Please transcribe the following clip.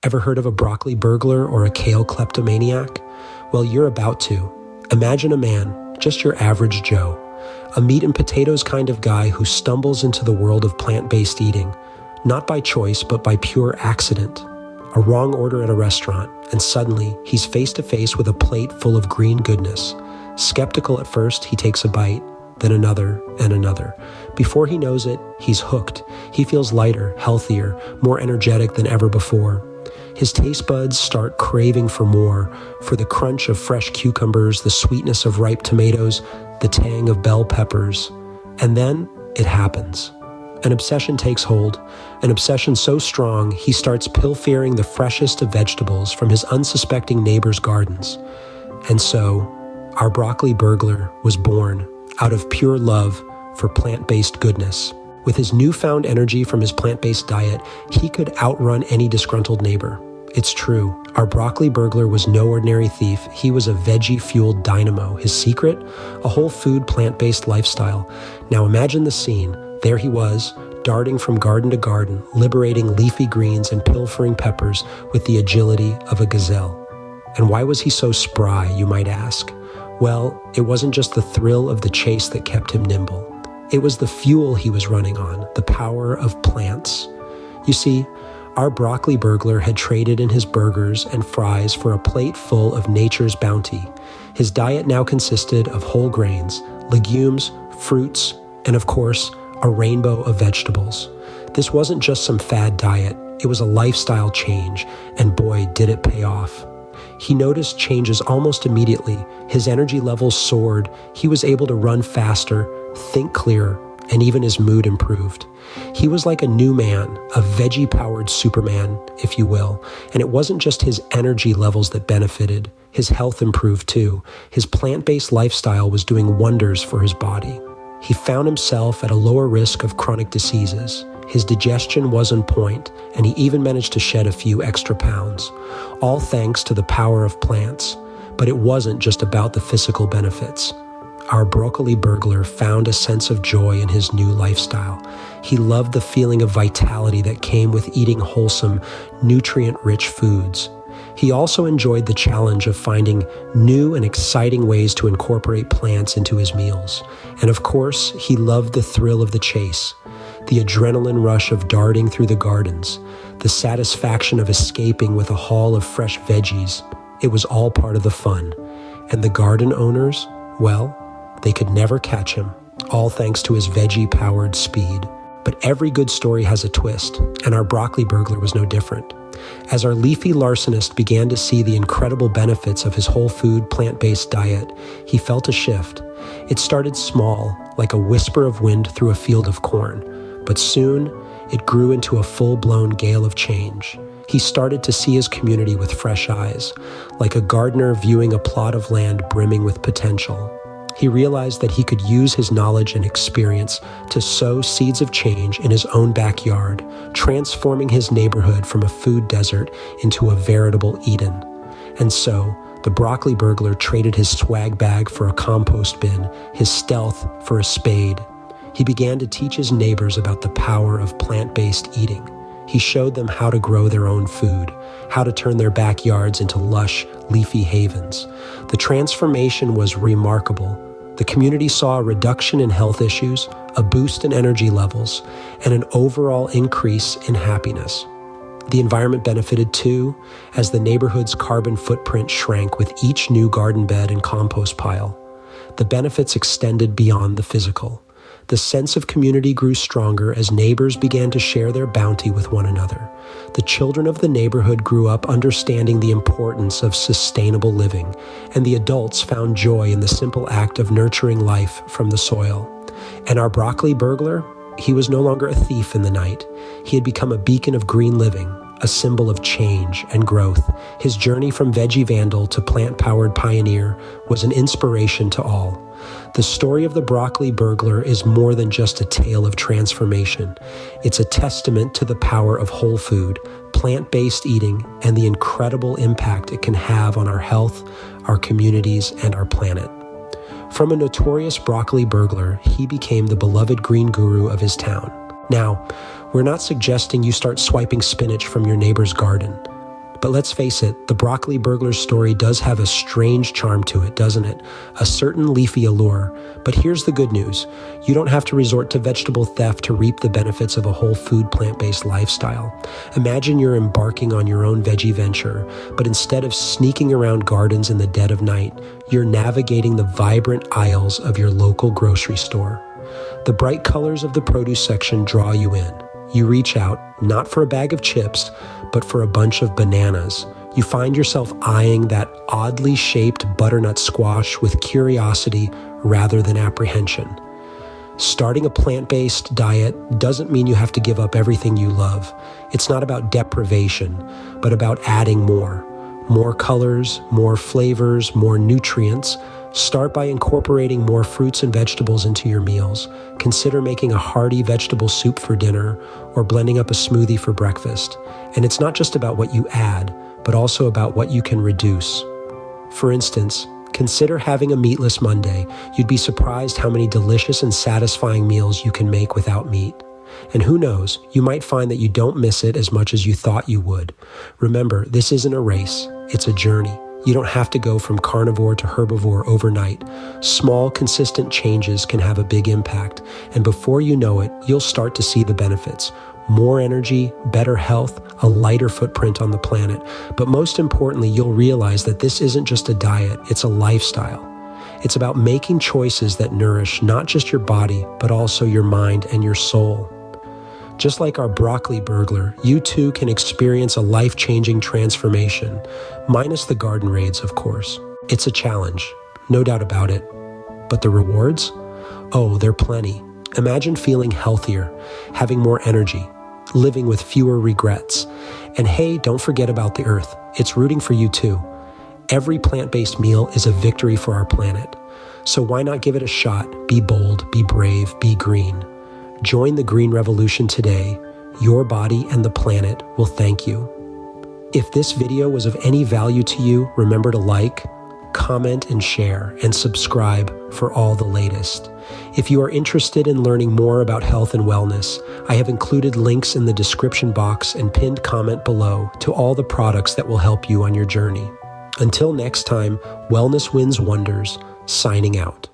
Ever heard of a broccoli burglar or a kale kleptomaniac? Well, you're about to. Imagine a man, just your average Joe, a meat and potatoes kind of guy who stumbles into the world of plant-based eating, not by choice, but by pure accident. A wrong order at a restaurant, and suddenly he's face to face with a plate full of green goodness. Skeptical at first, he takes a bite, then another and another. Before he knows it, he's hooked. He feels lighter, healthier, more energetic than ever before. His taste buds start craving for more, for the crunch of fresh cucumbers, the sweetness of ripe tomatoes, the tang of bell peppers. And then it happens. An obsession takes hold, an obsession so strong he starts pilfering the freshest of vegetables from his unsuspecting neighbor's gardens. And so, our broccoli burglar was born out of pure love for plant-based goodness. With his newfound energy from his plant-based diet, he could outrun any disgruntled neighbor. It's true, our broccoli burglar was no ordinary thief. He was a veggie-fueled dynamo. His secret? A whole food plant-based lifestyle. Now imagine the scene. There he was, darting from garden to garden, liberating leafy greens and pilfering peppers with the agility of a gazelle. And why was he so spry, you might ask? Well, it wasn't just the thrill of the chase that kept him nimble. It was the fuel he was running on, the power of plants. You see, our broccoli burglar had traded in his burgers and fries for a plate full of nature's bounty. His diet now consisted of whole grains, legumes, fruits, and of course, a rainbow of vegetables. This wasn't just some fad diet, it was a lifestyle change, and boy, did it pay off. He noticed changes almost immediately. His energy levels soared, he was able to run faster, think clearer, and even his mood improved. He was like a new man, a veggie-powered Superman, if you will, and it wasn't just his energy levels that benefited. His health improved too. His plant-based lifestyle was doing wonders for his body. He found himself at a lower risk of chronic diseases. His digestion was on point, and he even managed to shed a few extra pounds, all thanks to the power of plants. But it wasn't just about the physical benefits. Our broccoli burglar found a sense of joy in his new lifestyle. He loved the feeling of vitality that came with eating wholesome, nutrient-rich foods. He also enjoyed the challenge of finding new and exciting ways to incorporate plants into his meals. And of course, he loved the thrill of the chase, the adrenaline rush of darting through the gardens, the satisfaction of escaping with a haul of fresh veggies. It was all part of the fun. And the garden owners, well, they could never catch him, all thanks to his veggie-powered speed. But every good story has a twist, and our broccoli burglar was no different. As our leafy larcenist began to see the incredible benefits of his whole food, plant-based diet, he felt a shift. It started small, like a whisper of wind through a field of corn, but soon it grew into a full-blown gale of change. He started to see his community with fresh eyes, like a gardener viewing a plot of land brimming with potential. He realized that he could use his knowledge and experience to sow seeds of change in his own backyard, transforming his neighborhood from a food desert into a veritable Eden. And so, the broccoli burglar traded his swag bag for a compost bin, his stealth for a spade. He began to teach his neighbors about the power of plant-based eating. He showed them how to grow their own food, how to turn their backyards into lush, leafy havens. The transformation was remarkable. The community saw a reduction in health issues, a boost in energy levels, and an overall increase in happiness. The environment benefited too, as the neighborhood's carbon footprint shrank with each new garden bed and compost pile. The benefits extended beyond the physical. The sense of community grew stronger as neighbors began to share their bounty with one another. The children of the neighborhood grew up understanding the importance of sustainable living, and the adults found joy in the simple act of nurturing life from the soil. And our broccoli burglar, he was no longer a thief in the night. He had become a beacon of green living, a symbol of change and growth. His journey from veggie vandal to plant-powered pioneer was an inspiration to all. The story of the broccoli burglar is more than just a tale of transformation. It's a testament to the power of whole food, plant-based eating, and the incredible impact it can have on our health, our communities, and our planet. From a notorious broccoli burglar, he became the beloved green guru of his town. Now, we're not suggesting you start swiping spinach from your neighbor's garden. But let's face it, the broccoli burglar's story does have a strange charm to it, doesn't it? A certain leafy allure. But here's the good news. You don't have to resort to vegetable theft to reap the benefits of a whole food plant-based lifestyle. Imagine you're embarking on your own veggie venture, but instead of sneaking around gardens in the dead of night, you're navigating the vibrant aisles of your local grocery store. The bright colors of the produce section draw you in. You reach out, not for a bag of chips, but for a bunch of bananas. You find yourself eyeing that oddly shaped butternut squash with curiosity rather than apprehension. Starting a plant-based diet doesn't mean you have to give up everything you love. It's not about deprivation, but about adding more. More colors, more flavors, more nutrients. Start by incorporating more fruits and vegetables into your meals. Consider making a hearty vegetable soup for dinner or blending up a smoothie for breakfast. And it's not just about what you add, but also about what you can reduce. For instance, consider having a meatless Monday. You'd be surprised how many delicious and satisfying meals you can make without meat. And who knows, you might find that you don't miss it as much as you thought you would. Remember, this isn't a race, it's a journey. You don't have to go from carnivore to herbivore overnight. Small, consistent changes can have a big impact, and before you know it, you'll start to see the benefits. More energy, better health, a lighter footprint on the planet. But most importantly, you'll realize that this isn't just a diet, it's a lifestyle. It's about making choices that nourish not just your body, but also your mind and your soul. Just like our broccoli burglar, you too can experience a life-changing transformation, minus the garden raids, of course. It's a challenge, no doubt about it. But the rewards? Oh, they're plenty. Imagine feeling healthier, having more energy, living with fewer regrets. And hey, don't forget about the earth. It's rooting for you too. Every plant-based meal is a victory for our planet. So why not give it a shot? Be bold, be brave, be green. Join the green revolution today. Your body and the planet will thank you. If this video was of any value to you, remember to like, comment, and share, and subscribe for all the latest. If you are interested in learning more about health and wellness, I have included links in the description box and pinned comment below to all the products that will help you on your journey. Until next time, Wellness Wins Wonders, signing out.